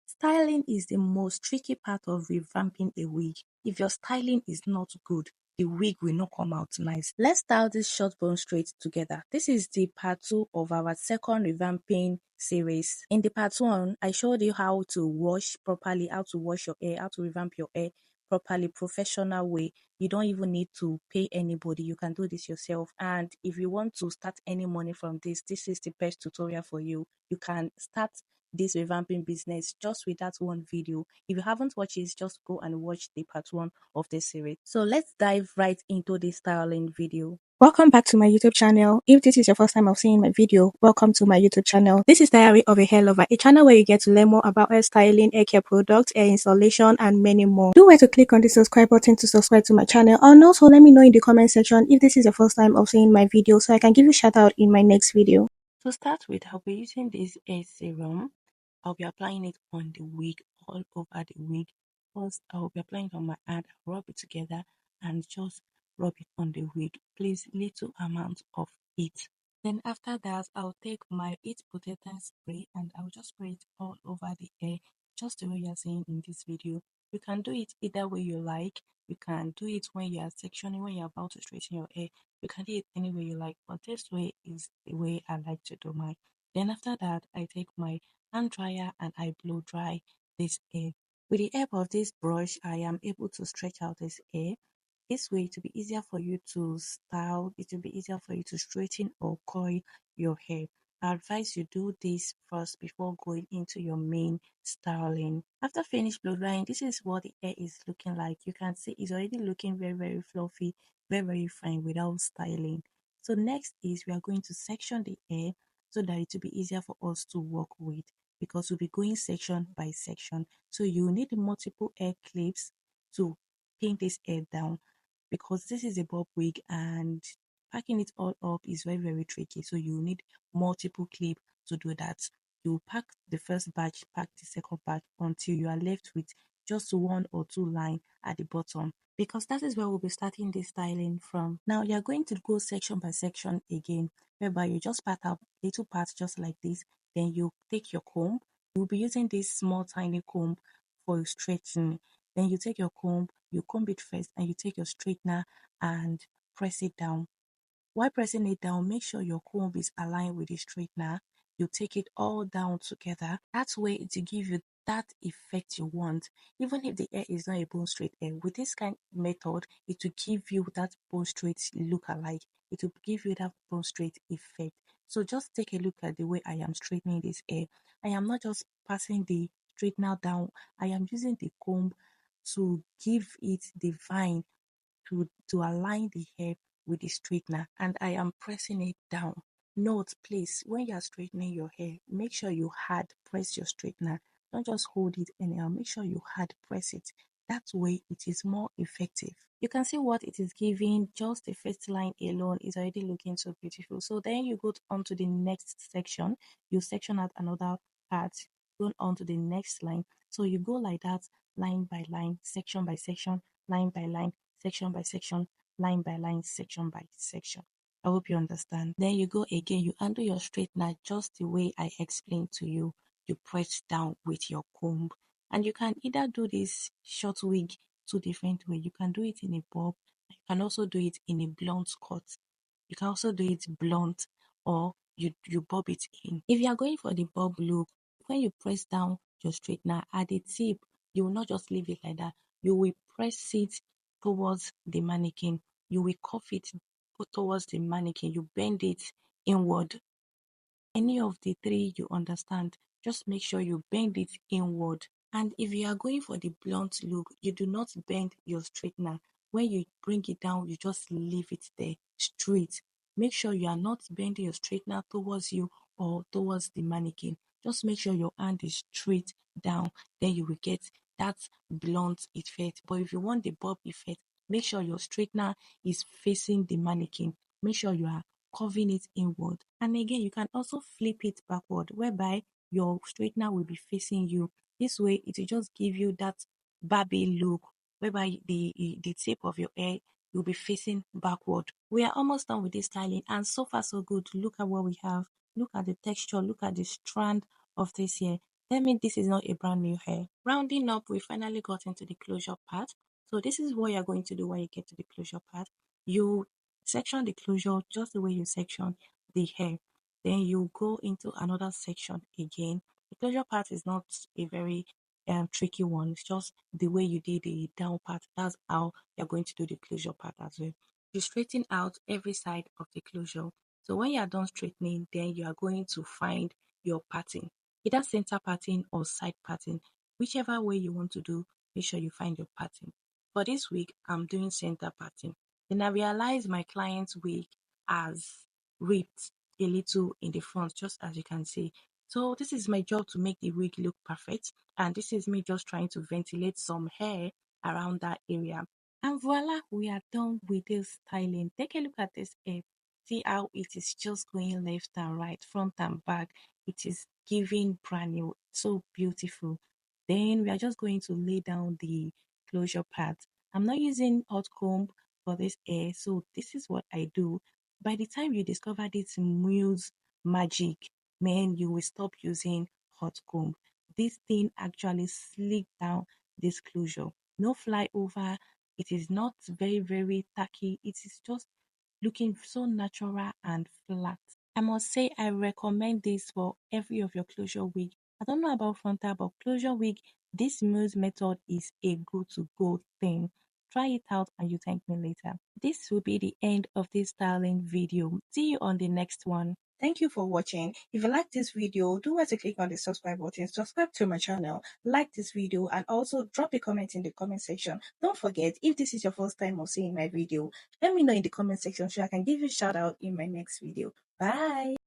Styling is the most tricky part of revamping a wig. If your styling is not good, the wig will not come out nice. Let's style this short bone straight together. This is the part 2 of our second revamping series. In the part 1, I showed you how to wash properly, how to wash your hair, how to revamp your hair properly, professional way. You don't even need to pay anybody. You can do this yourself. And if you want to start any money from this is the best tutorial for you. You can start this revamping business just with that one video. If you haven't watched it, just go and watch the part 1 of this series. So let's dive right into this styling video. Welcome back to my YouTube channel. If this is your first time of seeing my video, welcome to my YouTube channel. This is Diary of a Hair Lover, a channel where you get to learn more about hair styling, hair care products, hair installation, and many more. Do where to click on the subscribe button to subscribe to my channel, and also let me know in the comment section if this is your first time of seeing my video so I can give you a shout out in my next video. To start with, I'll be using this hair serum. I'll be applying it on the wig, all over the wig. First, I'll be applying it on my hand, rub it together and just rub it on the wig. Please, little amount of it. Then after that, I'll take my heat protectant spray and I'll just spray it all over the hair, just the way you're seeing in this video. You can do it either way you like. You can do it when you are sectioning, when you're about to straighten your hair. You can do it any way you like, but this way is the way I like to do mine. Then after that, I take my hand dryer and I blow dry this hair. With the help of this brush, I am able to stretch out this hair. This way, it will be easier for you to style, it will be easier for you to straighten or coil your hair. I advise you do this first before going into your main styling. After finish blow drying, this is what the hair is looking like. You can see it's already looking very, very fluffy, very, very fine without styling. So next is we are going to section the hair so that it will be easier for us to work with, because we'll be going section by section. So you need multiple hair clips to pin this hair down, because this is a bob wig and packing it all up is very, very tricky. So you need multiple clip to do that. You pack the first batch, pack the second batch until you are left with just one or two line at the bottom, because that is where we'll be starting the styling from. Now you're going to go section by section again, whereby you just part out little parts just like this. Then you take your comb. You'll be using this small tiny comb for straightening. Then you take your comb, you comb it first, and you take your straightener and press it down. While pressing it down, make sure your comb is aligned with the straightener. You take it all down together. That way it will give you that effect you want. Even if the hair is not a bone straight hair, with this kind of method, it will give you that bone straight look alike. It will give you that bone straight effect. So just take a look at the way I am straightening this hair. I am not just passing the straightener down. I am using the comb to give it the vine, to align the hair with the straightener, and I am pressing it down. Note, please, when you are straightening your hair, make sure you hard press your straightener. Don't just hold it anyhow. Make sure you hard press it. That way it is more effective. You can see what it is giving. Just the first line alone is already looking so beautiful. So then you go on to the next section. You section out another part, go on to the next line. So you go like that, line by line, section by section, line by line, section by section, line by line, section by section. I hope you understand. Then you go again, you undo your straightener just the way I explained to you. You press down with your comb. And you can either do this short wig two different ways. You can do it in a bob. You can also do it in a blunt cut. You can also do it blunt, or you bob it in. If you are going for the bob look, when you press down your straightener at the tip, you will not just leave it like that. You will press it towards the mannequin. You will cuff it towards the mannequin. You bend it inward. Any of the three you understand, just make sure you bend it inward. And if you are going for the blunt look, you do not bend your straightener. When you bring it down, you just leave it there straight. Make sure you are not bending your straightener towards you or towards the mannequin. Just make sure your hand is straight down. Then you will get that blunt effect. But if you want the bob effect, make sure your straightener is facing the mannequin. Make sure you are curving it inward. And again, you can also flip it backward, whereby your straightener will be facing you. This way, it will just give you that Barbie look, whereby the tip of your hair will be facing backward. We are almost done with this styling, and so far so good. Look at what we have. Look at the texture. Look at the strand of this hair. That means this is not a brand new hair. Rounding up, we finally got into the closure part. So this is what you're going to do when you get to the closure part. You section the closure just the way you section the hair. Then you go into another section again. The closure part is not a very tricky one. It's just the way you did the down part. That's how you're going to do the closure part as well. You straighten out every side of the closure. So when you are done straightening, then you are going to find your pattern, either center pattern or side pattern, whichever way you want to do. Make sure you find your pattern. For this week, I'm doing center pattern. Then I realized my client's wig has ripped a little in the front, just as you can see. So this is my job to make the wig look perfect, and this is me just trying to ventilate some hair around that area. And voila, we are done with this styling. Take a look at this hair. See how it is just going left and right, front and back. It is giving brand new, so beautiful. Then we are just going to lay down the closure part. I'm not using hot comb for this hair, so this is what I do. By the time you discover this muse magic, man, you will stop using hot comb. This thing actually slick down this closure. No flyover. It is not very, very tacky. It is just looking so natural and flat. I must say I recommend this for every of your closure wig. I don't know about frontal, but closure wig, this Muse method is a good to go thing. Try it out and you thank me later. This will be the end of this styling video. See you on the next one. Thank you for watching. If you like this video, do want to click on the subscribe button, subscribe to my channel, like this video, and also drop a comment in the comment section. Don't forget, if this is your first time of seeing my video, let me know in the comment section so I can give you a shout out in my next video. Bye.